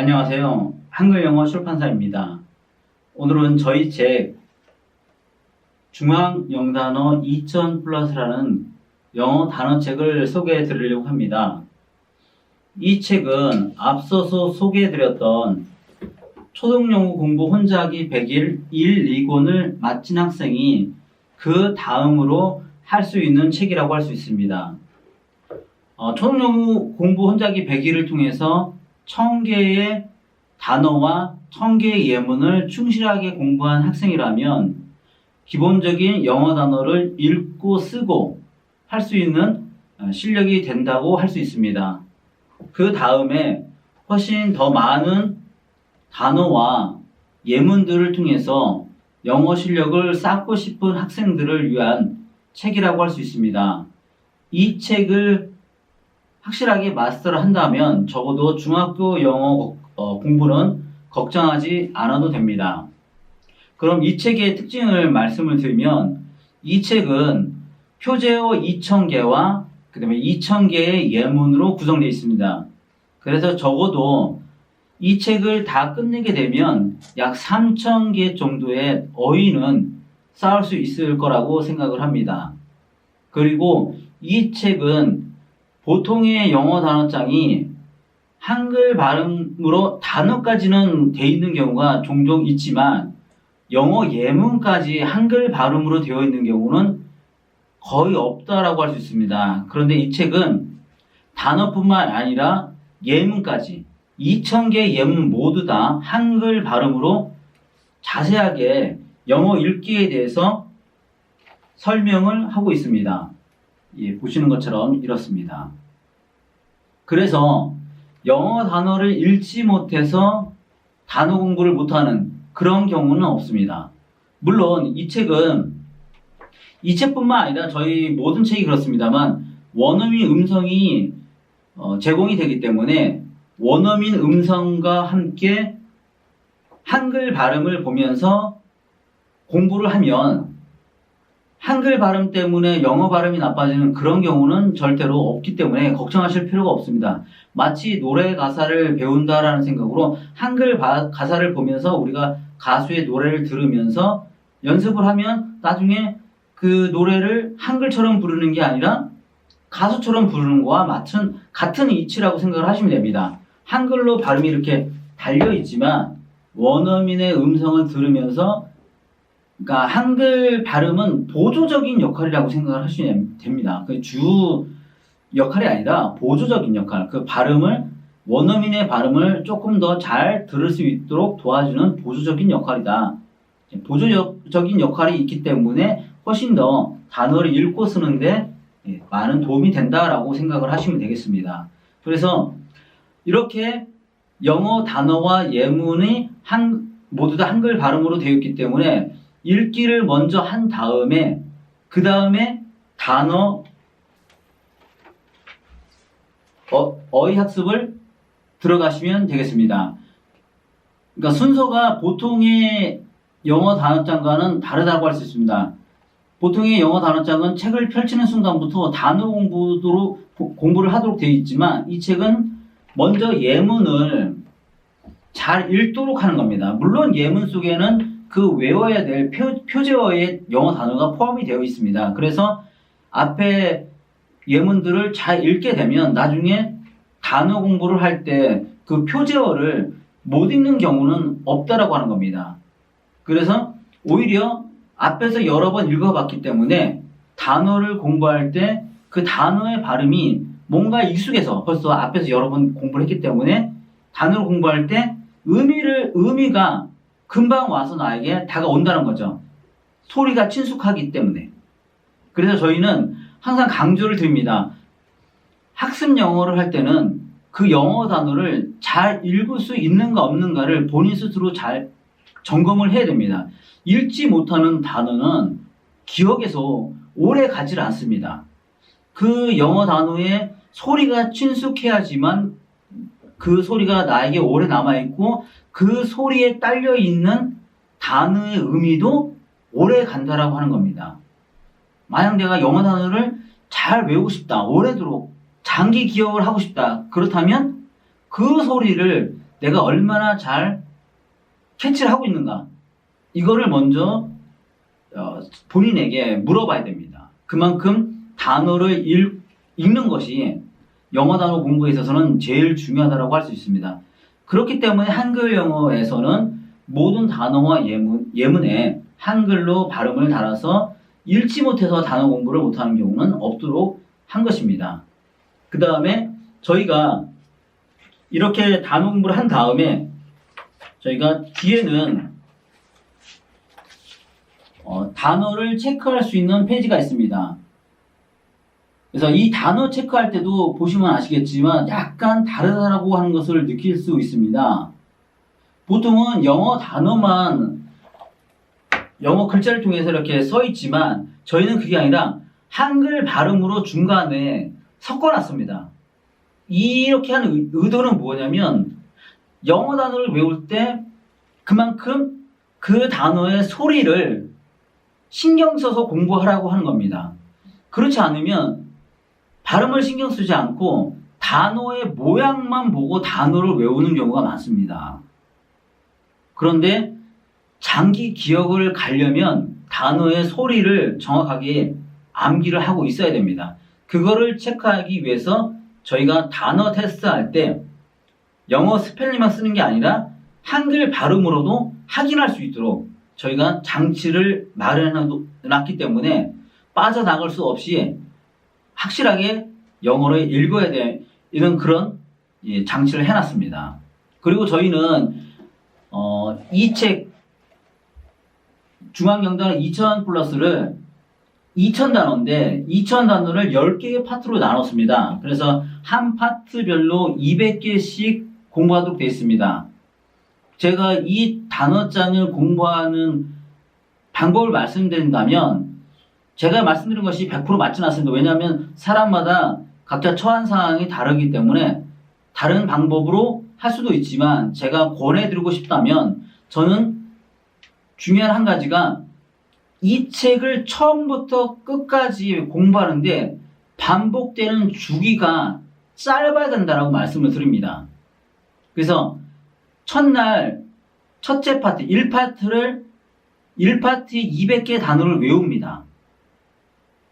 안녕하세요. 한글영어 출판사입니다. 오늘은 저희 책 중앙영단어 2000 플러스라는 영어 단어책을 소개해 드리려고 합니다. 이 책은 앞서서 소개해 드렸던 초등영어 공부 혼자 하기 100일 1, 2권을 마친 학생이 그 다음으로 할 수 있는 책이라고 할 수 있습니다. 초등영어 공부 혼자 하기 100일을 통해서 1000개의 단어와 1000개의 예문을 충실하게 공부한 학생이라면 기본적인 영어 단어를 읽고 쓰고 할 수 있는 실력이 된다고 할 수 있습니다. 그 다음에 훨씬 더 많은 단어와 예문들을 통해서 영어 실력을 쌓고 싶은 학생들을 위한 책이라고 할 수 있습니다. 이 책을 확실하게 마스터를 한다면 적어도 중학교 영어 공부는 걱정하지 않아도 됩니다. 그럼 이 책의 특징을 말씀을 드리면 이 책은 표제어 2000개와 그 다음에 2000개의 예문으로 구성되어 있습니다. 그래서 적어도 이 책을 다 끝내게 되면 약 3000개 정도의 어휘는 쌓을 수 있을 거라고 생각을 합니다. 그리고 이 책은 보통의 영어 단어장이 한글 발음으로 단어까지는 돼 있는 경우가 종종 있지만 영어 예문까지 한글 발음으로 되어 있는 경우는 거의 없다라고 할 수 있습니다. 그런데 이 책은 단어뿐만 아니라 예문까지 2000개 예문 모두 다 한글 발음으로 자세하게 영어 읽기에 대해서 설명을 하고 있습니다. 보시는 것처럼 이렇습니다. 그래서 영어 단어를 읽지 못해서 단어 공부를 못하는 그런 경우는 없습니다. 물론 이 책뿐만 아니라 저희 모든 책이 그렇습니다만 원어민 음성이 제공이 되기 때문에 원어민 음성과 함께 한글 발음을 보면서 공부를 하면 한글 발음 때문에 영어 발음이 나빠지는 그런 경우는 절대로 없기 때문에 걱정하실 필요가 없습니다. 마치 노래 가사를 배운다라는 생각으로 한글 가사를 보면서 우리가 가수의 노래를 들으면서 연습을 하면 나중에 그 노래를 한글처럼 부르는 게 아니라 가수처럼 부르는 거와 같은 이치라고 생각을 하시면 됩니다. 한글로 발음이 이렇게 달려있지만 원어민의 음성을 들으면서 그러니까 한글 발음은 보조적인 역할이라고 생각을 하시면 됩니다. 그 주 역할이 아니라 보조적인 역할, 그 발음을 원어민의 발음을 조금 더 잘 들을 수 있도록 도와주는 보조적인 역할이다. 보조적인 역할이 있기 때문에 훨씬 더 단어를 읽고 쓰는데 많은 도움이 된다라고 생각을 하시면 되겠습니다. 그래서 이렇게 영어 단어와 예문이 모두 다 한글 발음으로 되어 있기 때문에 읽기를 먼저 한 다음에 그 다음에 단어 어휘 학습을 들어가시면 되겠습니다. 그러니까 순서가 보통의 영어 단어장과는 다르다고 할 수 있습니다. 보통의 영어 단어장은 책을 펼치는 순간부터 단어 공부를 하도록 되어 있지만 이 책은 먼저 예문을 잘 읽도록 하는 겁니다. 물론 예문 속에는 그 외워야 될 표제어의 영어 단어가 포함이 되어 있습니다. 그래서 앞에 예문들을 잘 읽게 되면 나중에 단어 공부를 할 때 그 표제어를 못 읽는 경우는 없다라고 하는 겁니다. 그래서 오히려 앞에서 여러 번 읽어봤기 때문에 단어를 공부할 때 그 단어의 발음이 뭔가 익숙해서 벌써 앞에서 여러 번 공부를 했기 때문에 단어를 공부할 때 의미가 금방 와서 나에게 다가온다는 거죠. 소리가 친숙하기 때문에. 그래서 저희는 항상 강조를 드립니다. 학습 영어를 할 때는 그 영어 단어를 잘 읽을 수 있는가 없는가를 본인 스스로 잘 점검을 해야 됩니다. 읽지 못하는 단어는 기억에서 오래 가지 않습니다. 그 영어 단어의 소리가 친숙해야지만 그 소리가 나에게 오래 남아있고 그 소리에 딸려있는 단어의 의미도 오래 간다라고 하는 겁니다. 만약 내가 영어 단어를 잘 외우고 싶다, 오래도록 장기 기억을 하고 싶다, 그렇다면 그 소리를 내가 얼마나 잘 캐치를 하고 있는가, 이거를 먼저 본인에게 물어봐야 됩니다. 그만큼 단어를 읽는 것이 영어 단어 공부에 있어서는 제일 중요하다고 할 수 있습니다. 그렇기 때문에 한글 영어에서는 모든 단어와 예문에 한글로 발음을 달아서 읽지 못해서 단어 공부를 못하는 경우는 없도록 한 것입니다. 그 다음에 저희가 이렇게 단어 공부를 한 다음에 저희가 뒤에는 단어를 체크할 수 있는 페이지가 있습니다. 그래서 이 단어 체크할 때도 보시면 아시겠지만 약간 다르다고 하는 것을 느낄 수 있습니다. 보통은 영어 단어만 영어 글자를 통해서 이렇게 써 있지만 저희는 그게 아니라 한글 발음으로 중간에 섞어놨습니다. 이렇게 하는 의도는 뭐냐면 영어 단어를 외울 때 그만큼 그 단어의 소리를 신경 써서 공부하라고 하는 겁니다. 그렇지 않으면 발음을 신경 쓰지 않고 단어의 모양만 보고 단어를 외우는 경우가 많습니다. 그런데 장기 기억을 가려면 단어의 소리를 정확하게 암기를 하고 있어야 됩니다. 그거를 체크하기 위해서 저희가 단어 테스트할 때 영어 스펠링만 쓰는 게 아니라 한글 발음으로도 확인할 수 있도록 저희가 장치를 마련해놨기 때문에 빠져나갈 수 없이 확실하게 영어를 읽어야 되는 그런 장치를 해놨습니다. 그리고 저희는 이 책 중앙영단어 2000 플러스를 2000단어인데 2000단어를 10개의 파트로 나눴습니다. 그래서 한 파트별로 200개씩 공부하도록 되어 있습니다. 제가 이 단어장을 공부하는 방법을 말씀드린다면 제가 말씀드린 것이 100% 맞지는 않습니다. 왜냐하면 사람마다 각자 처한 상황이 다르기 때문에 다른 방법으로 할 수도 있지만 제가 권해드리고 싶다면 저는 중요한 한 가지가 이 책을 처음부터 끝까지 공부하는데 반복되는 주기가 짧아야 된다고 말씀을 드립니다. 그래서 첫날 첫째 파트 1파트에 200개 단어를 외웁니다.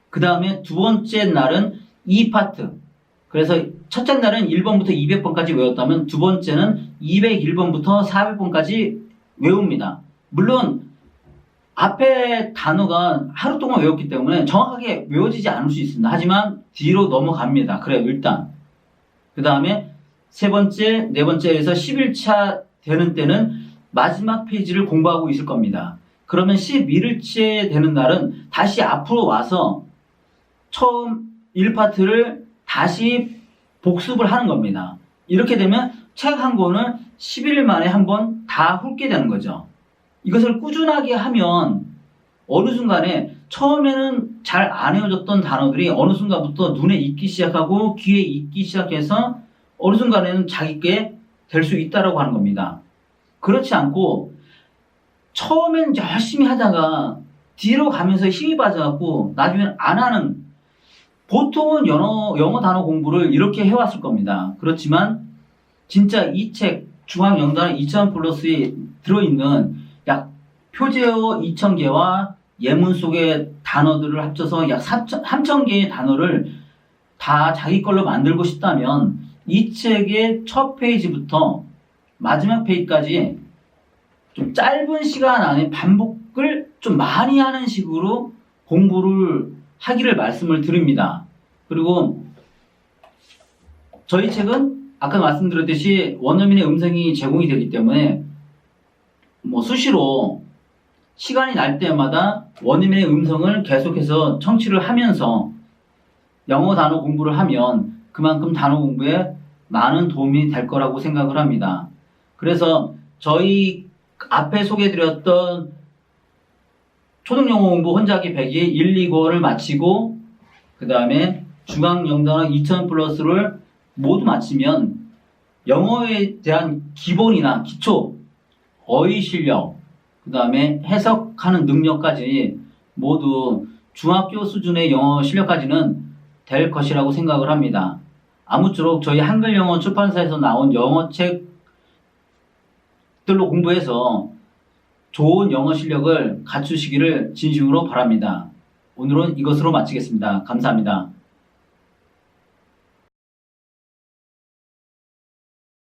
그 다음에 두 번째 날은 2파트. 그래서 첫째 날은 1번부터 200번까지 외웠다면 두 번째는 201번부터 400번까지 외웁니다. 물론 앞에 단어가 하루 동안 외웠기 때문에 정확하게 외워지지 않을 수 있습니다. 하지만 뒤로 넘어갑니다. 그래요, 일단. 그 다음에 세 번째, 네 번째에서 11차 되는 때는 마지막 페이지를 공부하고 있을 겁니다. 그러면 11일째 되는 날은 다시 앞으로 와서 처음 1파트를 다시 복습을 하는 겁니다. 이렇게 되면 책 한 권을 11일 만에 한 번 다 훑게 되는 거죠. 이것을 꾸준하게 하면 어느 순간에 처음에는 잘 안 외워졌던 단어들이 어느 순간부터 눈에 익기 시작하고 귀에 익기 시작해서 어느 순간에는 자기께 될 수 있다라고 하는 겁니다. 그렇지 않고 처음엔 열심히 하다가 뒤로 가면서 힘이 빠져갖고 나중에는 안 하는, 보통은 영어 단어 공부를 이렇게 해왔을 겁니다. 그렇지만 진짜 이 책 중앙영단어 2000 플러스에 들어있는 약 표제어 2000개와 예문 속의 단어들을 합쳐서 약 3000개의 단어를 다 자기 걸로 만들고 싶다면 이 책의 첫 페이지부터 마지막 페이지까지 좀 짧은 시간 안에 반복을 좀 많이 하는 식으로 공부를 하기를 말씀을 드립니다. 그리고 저희 책은 아까 말씀드렸듯이 원어민의 음성이 제공이 되기 때문에 수시로 시간이 날 때마다 원어민의 음성을 계속해서 청취를 하면서 영어 단어 공부를 하면 그만큼 단어 공부에 많은 도움이 될 거라고 생각을 합니다. 그래서 저희 앞에 소개해드렸던 초등영어 공부 혼자하기 100기 1, 2권을 마치고 그 다음에 중앙영단어 2000 플러스를 모두 마치면 영어에 대한 기본이나 기초, 어휘 실력, 그 다음에 해석하는 능력까지 모두 중학교 수준의 영어 실력까지는 될 것이라고 생각을 합니다. 아무쪼록 저희 한글영어 출판사에서 나온 영어책 들로 공부해서 좋은 영어 실력을 갖추시기를 진심으로 바랍니다. 오늘은 이것으로 마치겠습니다. 감사합니다.